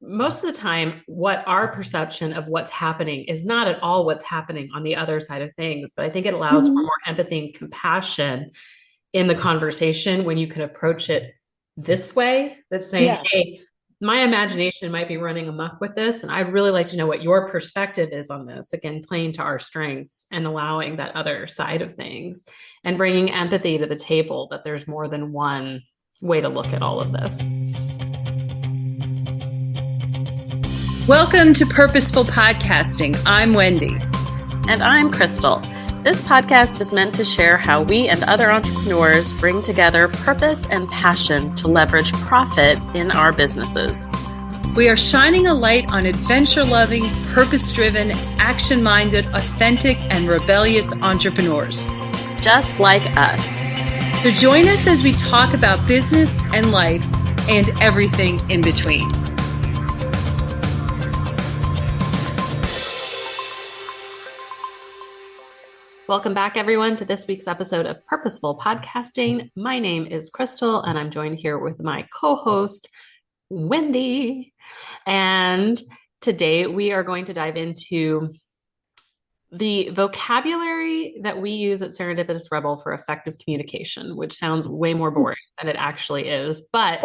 most of the time, what our perception of what's happening is not at all what's happening on the other side of things. But I think it allows for Mhm. more empathy and compassion in the conversation when you can approach it this way, that's saying, Yes. hey, my imagination might be running amok with this. And I'd really like to know what your perspective is on this. Again, playing to our strengths and allowing that other side of things and bringing empathy to the table that there's more than one way to look at all of this. Welcome to Purposeful Podcasting. I'm Wendy. And I'm Crystal. This podcast is meant to share how we and other entrepreneurs bring together purpose and passion to leverage profit in our businesses. We are shining a light on adventure-loving, purpose-driven, action-minded, authentic, and rebellious entrepreneurs. Just like us. So join us as we talk about business and life and everything in between. Welcome back, everyone, to this week's episode of Purposeful Podcasting. My name is Crystal, and I'm joined here with my co-host, Wendy. And today we are going to dive into the vocabulary that we use at Serendipitous Rebel for effective communication, which sounds way more boring than it actually is. But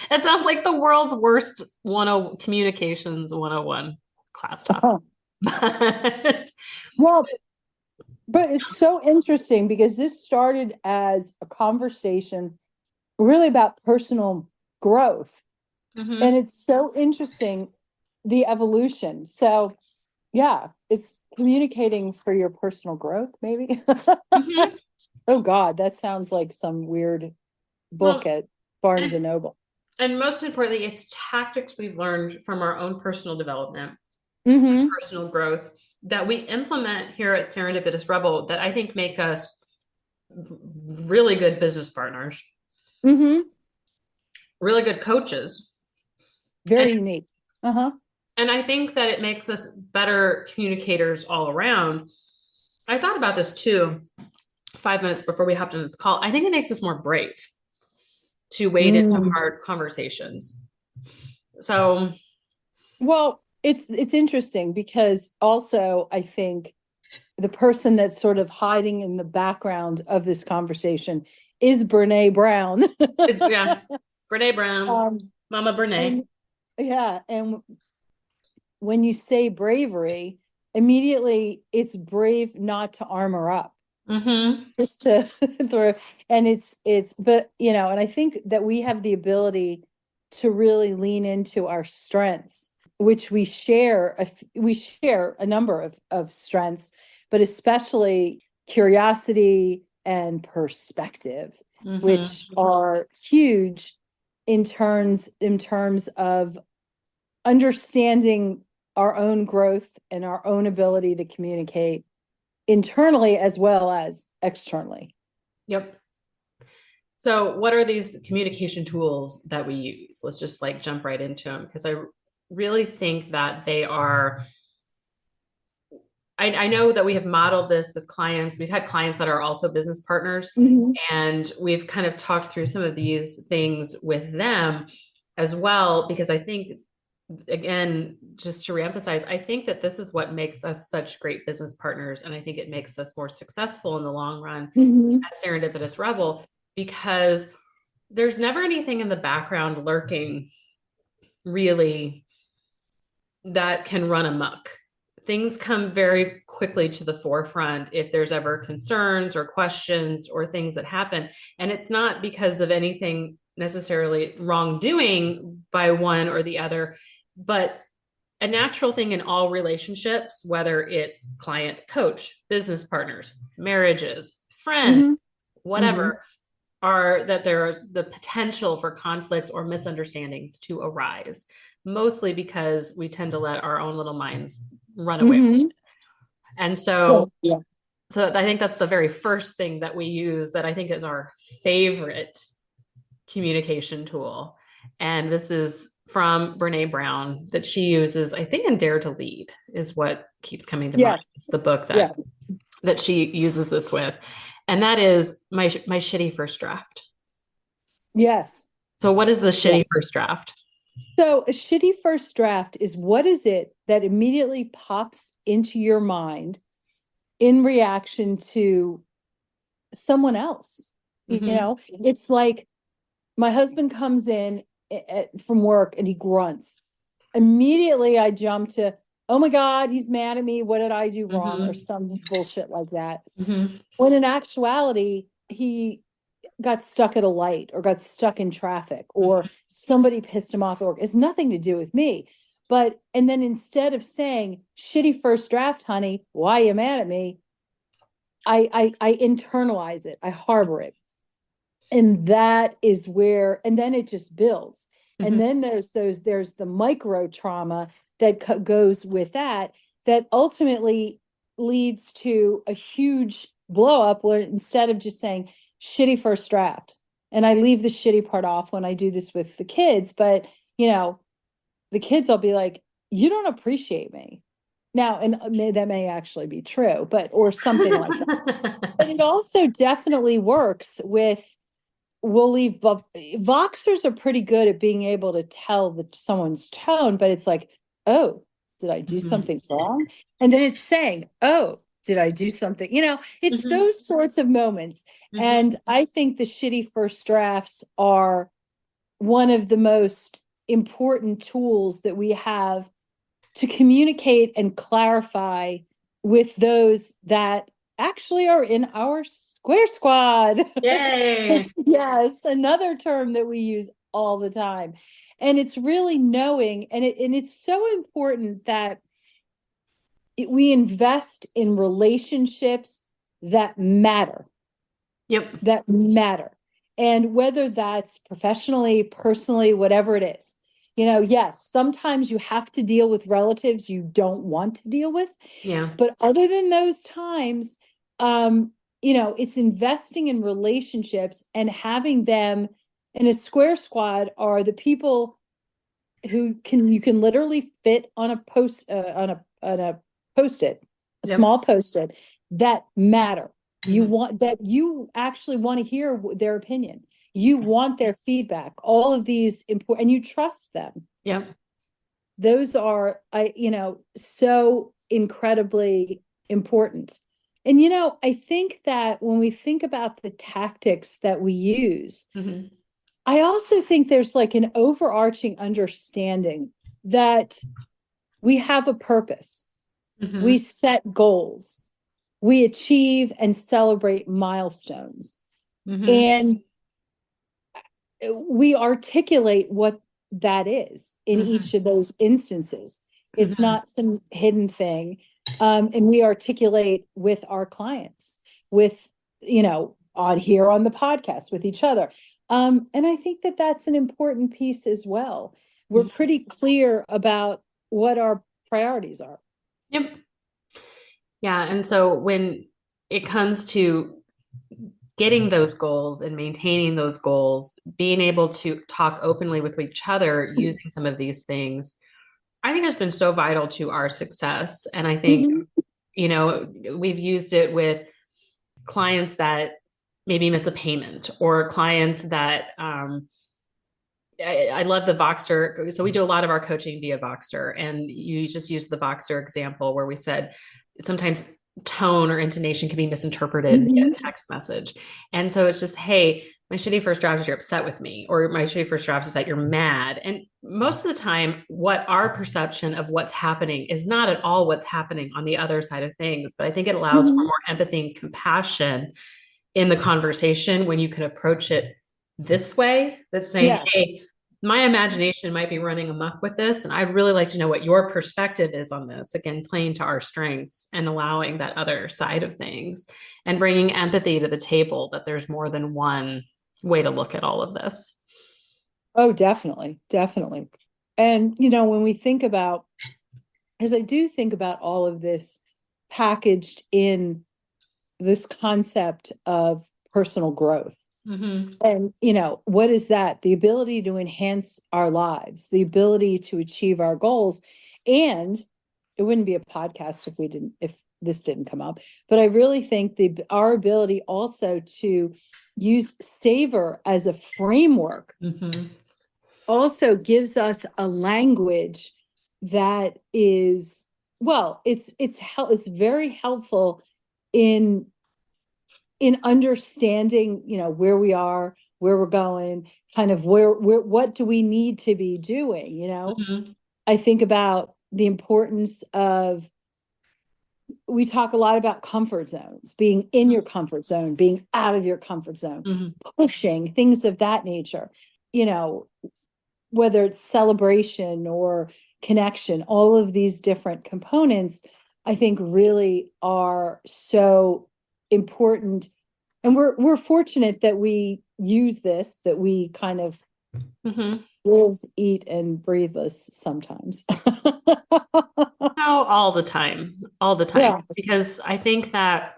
it sounds like the world's worst communications 101 class topic. Well, but it's so interesting because this started as a conversation really about personal growth. Mm-hmm. And it's so interesting, the evolution. So, yeah, it's communicating for your personal growth, maybe. Mm-hmm. Oh, God, that sounds like some weird book at Barnes and Noble. And most importantly, it's tactics we've learned from our own personal development, personal growth that we implement here at Serendipitous Rebel that I think make us really good business partners, really good coaches. Very unique. And I think that it makes us better communicators all around. I thought about this too 5 minutes before we hopped on this call. I think it makes us more brave to wade into hard conversations. So, well, it's interesting because also I think the person that's sort of hiding in the background of this conversation is Brene Brown. yeah, Brene Brown, Mama Brene. And when you say bravery, immediately it's brave not to armor up. Just to throw, and but and I think that we have the ability to really lean into our strengths, which we share a number of strengths, but especially curiosity and perspective, which are huge in terms of understanding our own growth and our own ability to communicate internally as well as externally. Yep. So what are these communication tools that we use? Let's just jump right into them, because I really think that they are, I know that we have modeled this with clients. We've had clients that are also business partners, and we've kind of talked through some of these things with them as well, because I think, again, just to reemphasize, I think that this is what makes us such great business partners. And I think it makes us more successful in the long run at Serendipitous Rebel, because there's never anything in the background lurking really that can run amok. Things come very quickly to the forefront if there's ever concerns or questions or things that happen. And it's not because of anything necessarily wrongdoing by one or the other, but a natural thing in all relationships, whether it's client, coach, business partners, marriages, friends, whatever, are that there are the potential for conflicts or misunderstandings to arise, mostly because we tend to let our own little minds run away with it. And so I think that's the very first thing that we use, that I think is our favorite communication tool. And this is from Brene Brown, that she uses, I think, in Dare to Lead is what keeps coming to mind. It's the book that she uses this with. And that is my shitty first draft. Yes. So what is the shitty first draft? So a shitty first draft is, what is it that immediately pops into your mind in reaction to someone else? Mhm. You know, it's like my husband comes in from work and he grunts. Immediately I jump to, oh my God, he's mad at me. What did I do wrong? Or some bullshit like that. When in actuality, he got stuck at a light or got stuck in traffic or somebody pissed him off at work. It's nothing to do with me. But, and then instead of saying, shitty first draft, honey, why are you mad at me? I internalize it. I harbor it. And that is where, and then it just builds. And then there's the micro trauma that goes with that ultimately leads to a huge blow up, where instead of just saying shitty first draft, and I leave the shitty part off when I do this with the kids, but you know, the kids, I'll be like, you don't appreciate me now. And that may actually be true, but, or something like that. But it also definitely works with, we'll leave, Voxers are pretty good at being able to tell someone's tone, but it's like, oh, did I do something wrong? And then it's saying, oh, did I do something? You know, it's those sorts of moments. And I think the shitty first drafts are one of the most important tools that we have to communicate and clarify with those that actually are in our square squad. Yay. Yes, another term that we use all the time. And it's really knowing, and it's so important that we invest in relationships that matter. Yep. That matter. And whether that's professionally, personally, whatever it is. You know, yes, sometimes you have to deal with relatives you don't want to deal with. Yeah. But other than those times, you know, it's investing in relationships and having them in a square squad are the people who you can literally fit on a post-it, a small post-it that matter. You want that, you actually want to hear their opinion. You want their feedback, all of these important, and you trust them. Yeah. Those are, you know, so incredibly important. And, you know, I think that when we think about the tactics that we use, I also think there's like an overarching understanding that we have a purpose. We set goals. We achieve and celebrate milestones. And we articulate what that is in each of those instances. It's not some hidden thing. And we articulate with our clients, with, you know, on here on the podcast with each other. And I think that that's an important piece as well. We're pretty clear about what our priorities are. Yep. Yeah. And so when it comes to getting those goals and maintaining those goals, being able to talk openly with each other using some of these things, I think has been so vital to our success. And I think, you know, we've used it with clients that maybe miss a payment, or clients that, I love the Voxer. So we do a lot of our coaching via Voxer, and you just use the Voxer example where we said sometimes tone or intonation can be misinterpreted via text message. And so it's just, hey, my shitty first draft is you're upset with me, or my shitty first draft is that you're mad. And most of the time, what our perception of what's happening is not at all what's happening on the other side of things. But I think it allows for more empathy and compassion in the conversation when you can approach it this way, that's saying, hey, my imagination might be running amok with this, and I'd really like to know what your perspective is on this. Again, playing to our strengths and allowing that other side of things and bringing empathy to the table, that there's more than one way to look at all of this. Oh, definitely. Definitely. And, you know, when we think about, as I do think about all of this packaged in this concept of personal growth. And, you know, what is that? The ability to enhance our lives, the ability to achieve our goals. And it wouldn't be a podcast if this didn't come up. But I really think our ability also to use savor as a framework also gives us a language that is, well, it's very helpful in understanding, where we are, where we're going, kind of what do we need to be doing, Mhm. I think about the importance of, we talk a lot about comfort zones, being in your comfort zone, being out of your comfort zone, Mhm. pushing things of that nature, you know, whether it's celebration or connection, all of these different components, I think really are so important. And we're fortunate that we use this, that we kind of Mhm. live, eat, and breathe this sometimes. No, all the time, Yeah. because I think of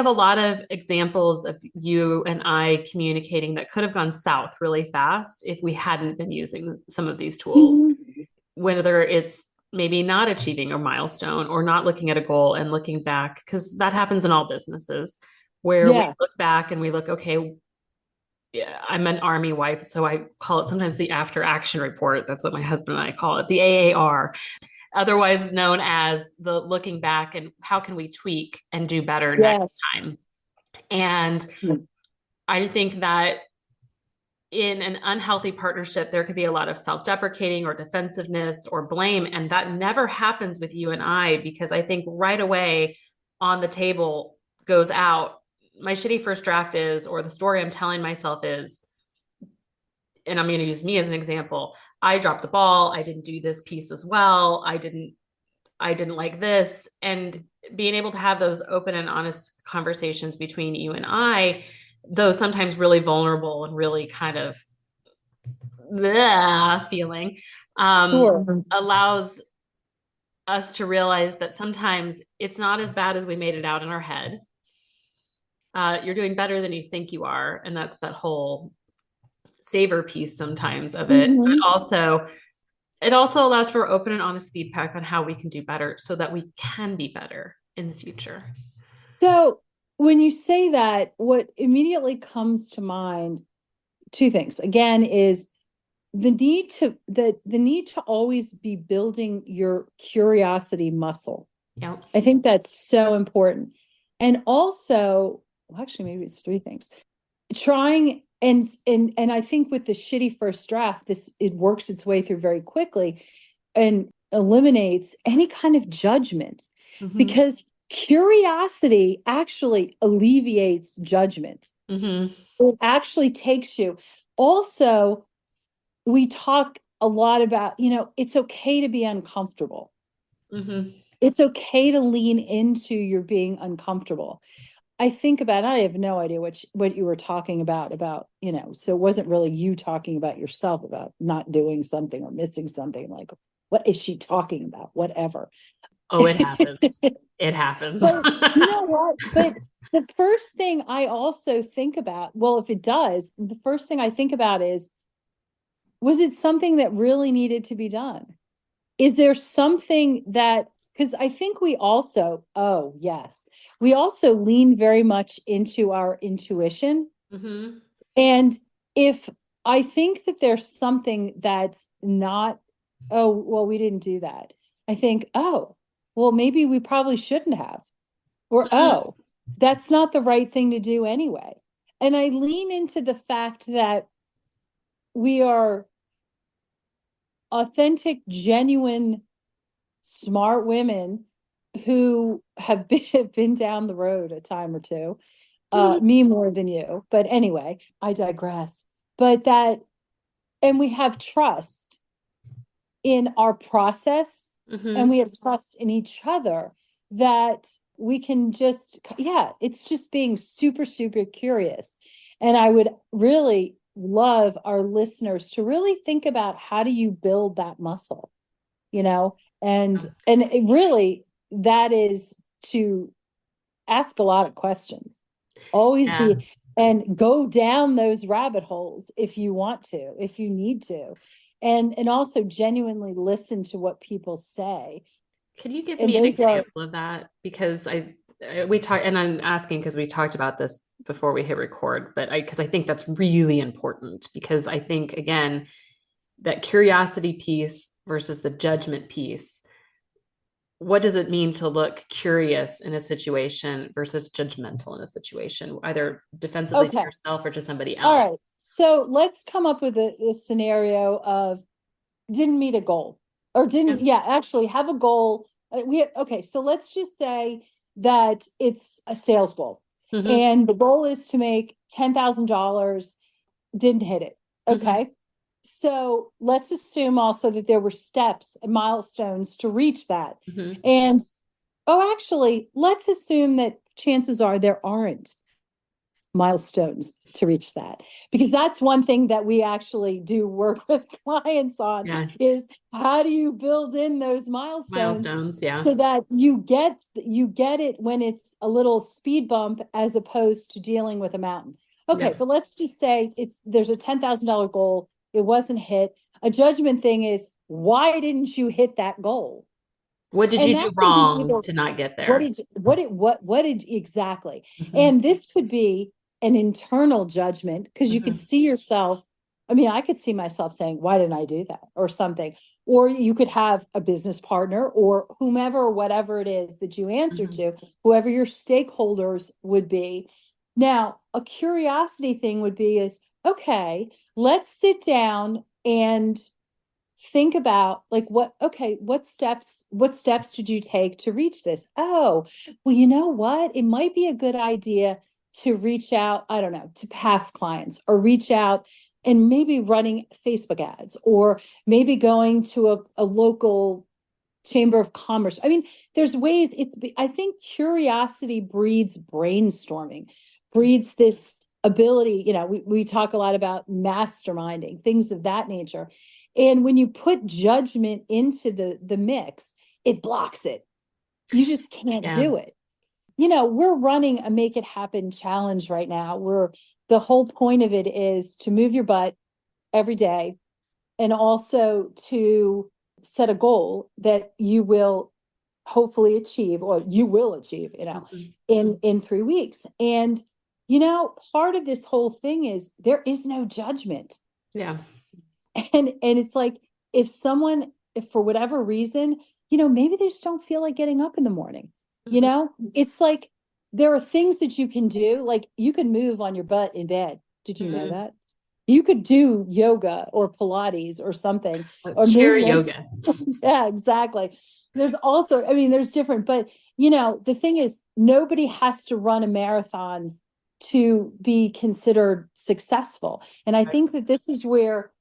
a lot of examples of you and I communicating that could have gone south really fast if we hadn't been using some of these tools. Mhm. Whether it's maybe not achieving a milestone or not looking at a goal and looking back, because that happens in all businesses, where we Yeah. look back and we look, okay, yeah, I'm an army wife, so I call it sometimes the after action report. That's what my husband and I call it, the AAR, otherwise known as the looking back and how can we tweak and do better next Yes. time. And Mm. I think that in an unhealthy partnership, there could be a lot of self-deprecating or defensiveness or blame. And that never happens with you and I, because I think right away on the table goes out, my shitty first draft is, or the story I'm telling myself is, and I'm going to use me as an example. I dropped the ball. I didn't do this piece as well. I didn't like this. And being able to have those open and honest conversations between you and I, though sometimes really vulnerable and really kind of bleh feeling, Sure. allows us to realize that sometimes it's not as bad as we made it out in our head. You're doing better than you think you are. And that's that whole savor piece sometimes of it. But Mhm. also, it also allows for open and honest feedback on how we can do better so that we can be better in the future. So when you say that, what immediately comes to mind, two things. Again, is the need to always be building your curiosity muscle. Yeah. I think that's so important. And also, well, actually, maybe it's three things. Trying and I think with the shitty first draft, it works its way through very quickly and eliminates any kind of judgment, Mm-hmm. because curiosity actually alleviates judgment. Mm-hmm. It actually takes you. Also, we talk a lot about, it's okay to be uncomfortable. Mm-hmm. It's okay to lean into your being uncomfortable. I think about, I have no idea what you were talking about, so it wasn't really you talking about yourself, about not doing something or missing something, like, what is she talking about? Whatever. Oh, it happens. It happens. But you know what? But the first thing I also think about, well, if it does, the first thing I think about is, was it something that really needed to be done? Is there something that, because I think we also, oh, yes, we also lean very much into our intuition. Mm-hmm. And if I think that there's something that's not, oh, well, we didn't do that, I think, oh, well, maybe we probably shouldn't have. Or, Mm-hmm. oh, that's not the right thing to do anyway. And I lean into the fact that we are authentic, genuine, smart women who have been down the road a time or two. Me more than you, but anyway, I digress. But and we have trust in our process, Mm-hmm. and we have trust in each other, that we can just, yeah, it's just being super, super curious. And I would really love our listeners to really think about, how do you build that muscle, and it really, that is to ask a lot of questions, always Yeah. be, and go down those rabbit holes if you want to, if you need to, and also genuinely listen to what people say. Can you give And me an those are, example of that? Because we talked, and I'm asking because we talked about this before we hit record, but because I think that's really important, because I think, again, that curiosity piece versus the judgment piece. What does it mean to look curious in a situation versus judgmental in a situation, either defensively to yourself or to somebody else? All right. So let's come up with a scenario of didn't meet a goal or didn't, actually have a goal. So let's just say that it's a sales goal and the goal is to make $10,000, didn't hit it. Okay. So let's assume also that there were steps and milestones to reach that. And, actually, let's assume that chances are there aren't milestones to reach that, because that's one thing that we actually do work with clients on is how do you build in those milestones so that you get it when it's a little speed bump as opposed to dealing with a mountain. Okay. But let's just say there's a $10,000 goal. It wasn't hit. A judgment thing is, why didn't you hit that goal? What did you do wrong to not get there? What did exactly? And this could be an internal judgment, because you could see yourself. I mean, I could see myself saying, why didn't I do that or something? Or you could have a business partner or whomever, or whatever it is that you answer to, whoever your stakeholders would be. Now, a curiosity thing would be okay, let's sit down and think about what steps did you take to reach this? Oh, well, you know what? It might be a good idea to reach out, I don't know, to past clients, or reach out and maybe running Facebook ads, or maybe going to a local chamber of commerce. I mean, there's ways. I think curiosity breeds brainstorming, breeds this ability. We talk a lot about masterminding, things of that nature. And when you put judgment into the mix, it blocks it. You just can't do it. We're running a Make It Happen challenge right now, the whole point of it is to move your butt every day, and also to set a goal that you will hopefully achieve, or you will achieve, in 3 weeks. And, part of this whole thing is there is no judgment. Yeah. And it's like, if for whatever reason, maybe they just don't feel like getting up in the morning, it's like, there are things that you can do. Like, you can move on your butt in bed. Did you know that? You could do yoga or Pilates or something, or chair yoga. Yeah, exactly. There's also, there's different, but the thing is, nobody has to run a marathon to be considered successful. And I think that this is where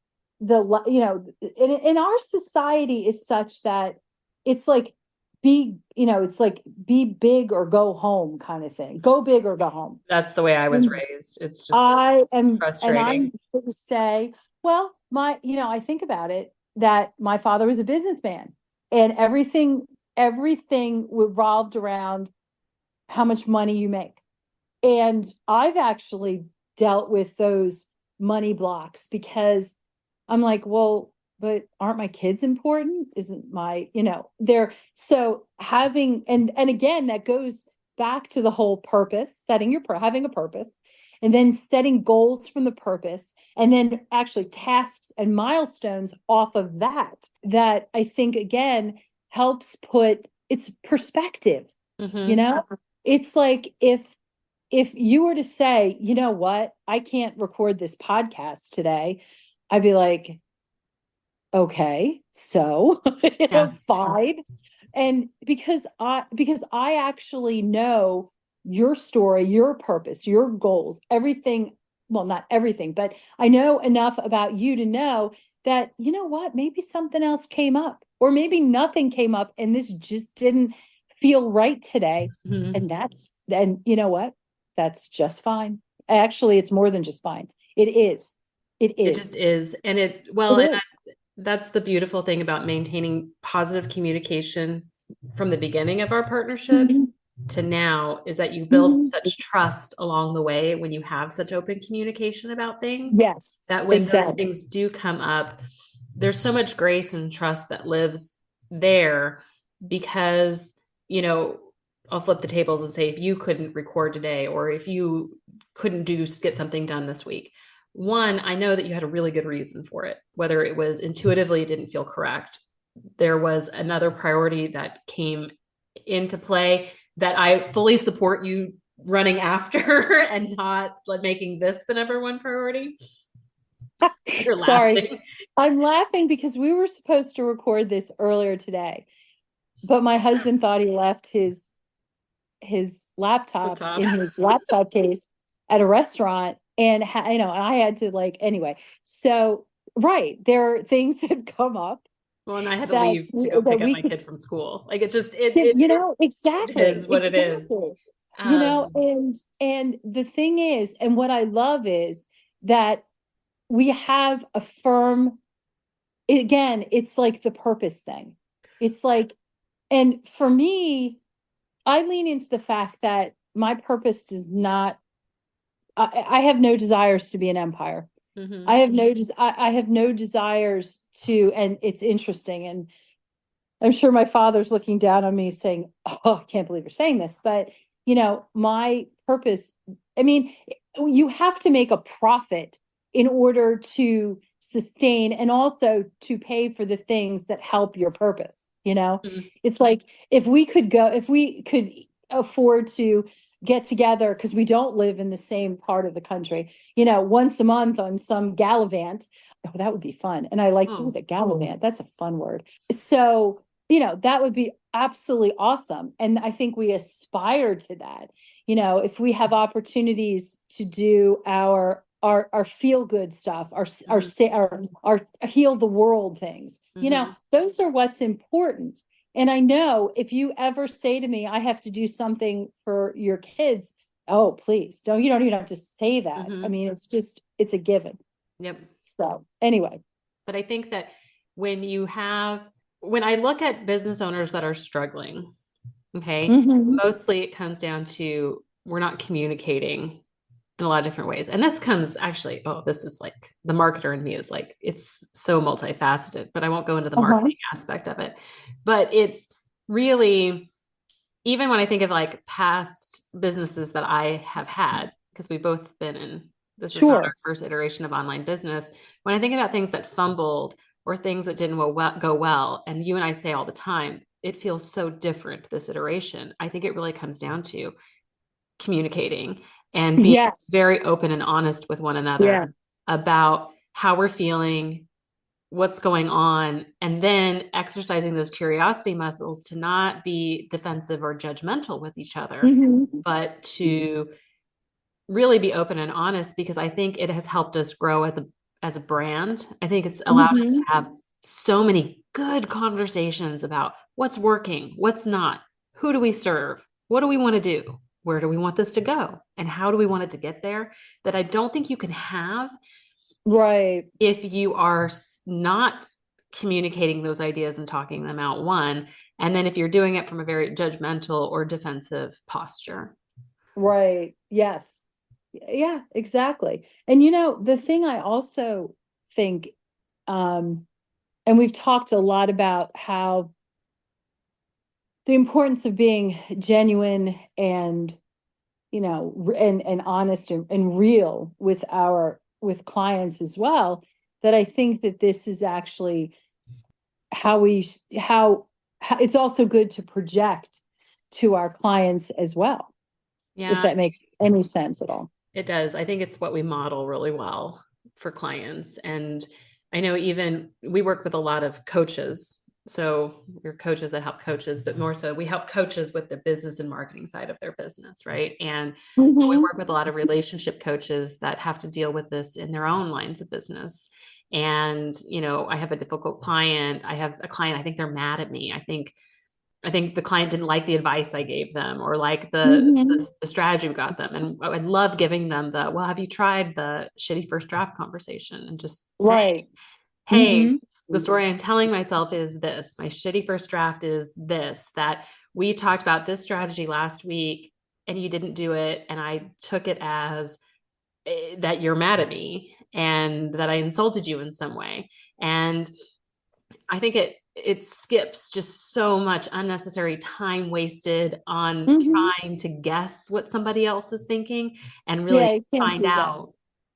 in our society is such that it's like, be big or go home kind of thing. Go big or go home. That's the way I was raised. It's just frustrating. And I'm going to say, well, I think about it, that my father was a businessman, and everything revolved around how much money you make. And I've actually dealt with those money blocks, because I'm like, well, but aren't my kids important? Isn't my, so having, and again, that goes back to the whole purpose, having a purpose, and then setting goals from the purpose, and then actually tasks and milestones off of that I think, again, helps put its perspective. It's like, if you were to say, you know what, I can't record this podcast today, I'd be like, okay, so fine. And because I actually know your story, your purpose, your goals, everything. Well, not everything, but I know enough about you to know that, you know what, maybe something else came up, or maybe nothing came up, and this just didn't feel right today. And you know what? That's just fine. Actually, it's more than just fine. It is. It just is. And that's the beautiful thing about maintaining positive communication from the beginning of our partnership to now, is that you build such trust along the way when you have such open communication about things. Yes. That when those things do come up, there's so much grace and trust that lives there, because, I'll flip the tables and say, if you couldn't record today, or if you couldn't get something done this week, one, I know that you had a really good reason for it, whether it was intuitively it didn't feel correct. There was another priority that came into play that I fully support you running after and not like making this the number one priority. You're Sorry, laughing. I'm laughing because we were supposed to record this earlier today, but my husband thought he left his laptop in his laptop case at a restaurant, and and I had to anyway. So right, there are things that come up. Well, and I had to leave to go pick up my kid from school. Like exactly. It is what it is. And the thing is, and what I love is that we have a firm, again, it's like the purpose thing. It's like, and for me, I lean into the fact that my purpose does not, I have no desires to be an empire. Mm-hmm. I have no desires to, and it's interesting. And I'm sure my father's looking down on me saying, oh, I can't believe you're saying this. But, my purpose, I mean, you have to make a profit in order to sustain and also to pay for the things that help your purpose. Mm-hmm. It's like, if we could afford to get together, because we don't live in the same part of the country, once a month on some gallivant, that would be fun. And I like the gallivant. That's a fun word. So, that would be absolutely awesome. And I think we aspire to that. If we have opportunities to do our feel good stuff, our heal the world things, those are what's important. And I know if you ever say to me, I have to do something for your kids, oh, please you don't even have to say that. I mean, it's a given. Yep. So anyway, but I think that when I look at business owners that are struggling, okay, mostly it comes down to, we're not communicating in a lot of different ways. And this comes actually, this is like the marketer in me is like, it's so multifaceted, but I won't go into the marketing aspect of it. But it's really, even when I think of like past businesses that I have had, because we've both been in, this is not our first iteration of online business. When I think about things that fumbled or things that didn't go well, and you and I say all the time, it feels so different, this iteration. I think it really comes down to communicating and being very open and honest with one another about how we're feeling, what's going on, and then exercising those curiosity muscles to not be defensive or judgmental with each other, but to really be open and honest, because I think it has helped us grow as a brand. I think it's allowed us to have so many good conversations about what's working, what's not, who do we serve, what do we want to do, where do we want this to go, and how do we want it to get there, that I don't think you can have if you are not communicating those ideas and talking them out, one, and then if you're doing it from a very judgmental or defensive posture. Right. Yes. Yeah, exactly. And the thing I also think, and we've talked a lot about how the importance of being genuine and, and honest and real with clients as well, that I think that this is actually how it's also good to project to our clients as well. Yeah. If that makes any sense at all. It does. I think it's what we model really well for clients. And I know even we work with a lot of coaches. So we're coaches that help coaches, but more so we help coaches with the business and marketing side of their business, right? And we work with a lot of relationship coaches that have to deal with this in their own lines of business. And, I have a difficult client. I have a client, I think they're mad at me. I think the client didn't like the advice I gave them, or like the strategy we got them. And I love giving them well, have you tried the shitty first draft conversation, and just saying, hey, the story I'm telling myself is this, my shitty first draft is this, that we talked about this strategy last week and you didn't do it. And I took it as that you're mad at me and that I insulted you in some way. And I think it skips just so much unnecessary time wasted on trying to guess what somebody else is thinking and really find out.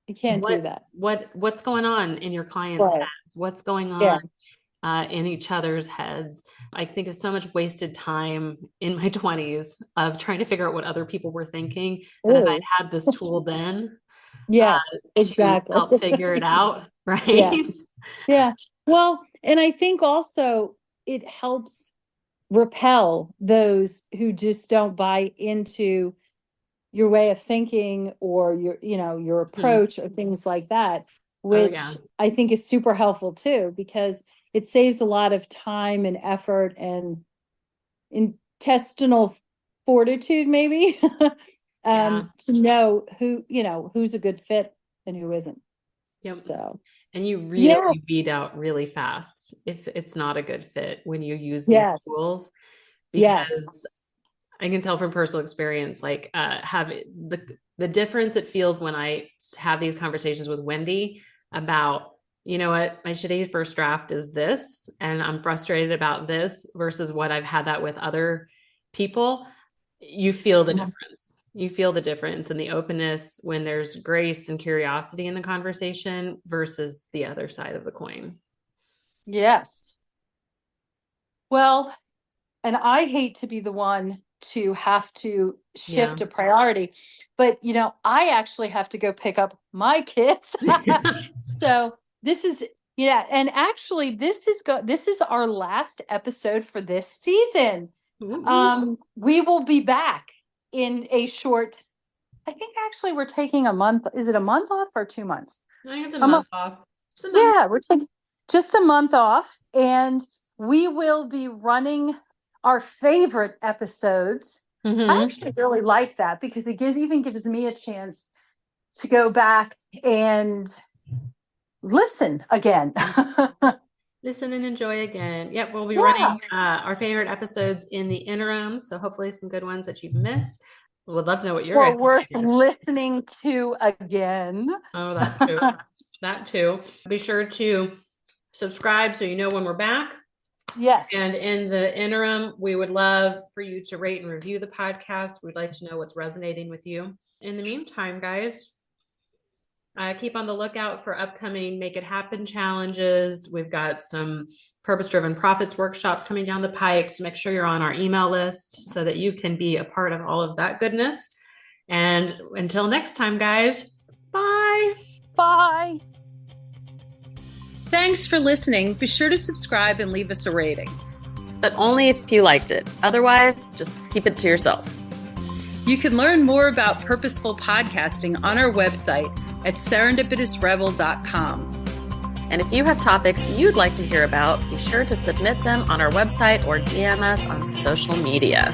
You can't do that. What's going on in your clients' heads? What's going on in each other's heads? I think of so much wasted time in my 20s of trying to figure out what other people were thinking. And if I'd had this tool then, exactly, to help figure it out, right? Yeah. Well, and I think also it helps repel those who just don't buy into your way of thinking or your approach or things like that, which I think is super helpful too, because it saves a lot of time and effort and intestinal fortitude, maybe, to know who's a good fit and who isn't. So, and you really weed out really fast if it's not a good fit when you use these tools, because I can tell from personal experience, like have the difference it feels when I have these conversations with Wendy about, you know what, my shitty first draft is this, and I'm frustrated about this, versus what I've had that with other people. You feel the difference. You feel the difference in the openness when there's grace and curiosity in the conversation versus the other side of the coin. Yes. Well, and I hate to be the one to have to shift a priority, but I actually have to go pick up my kids. So this is, and actually this is our last episode for this season. We will be back in a short, I think actually we're taking a month. Is it a month off or 2 months? I think it's a month off. We're taking just a month off, and we will be running our favorite episodes. I actually really like that because it gives me a chance to go back and listen again. Listen and enjoy again. Yep, we'll be running our favorite episodes in the interim, so hopefully some good ones that you've missed. We'd love to know what you're worth listening to again. Oh, that too. Be sure to subscribe so you know when we're back. Yes. And in the interim, we would love for you to rate and review the podcast. We'd like to know what's resonating with you. In the meantime, guys, keep on the lookout for upcoming Make It Happen challenges. We've got some purpose-driven profits workshops coming down the pike. So make sure you're on our email list so that you can be a part of all of that goodness. And until next time, guys, bye. Bye. Thanks for listening. Be sure to subscribe and leave us a rating. But only if you liked it. Otherwise, just keep it to yourself. You can learn more about purposeful podcasting on our website at serendipitousrebel.com. And if you have topics you'd like to hear about, be sure to submit them on our website or DM us on social media.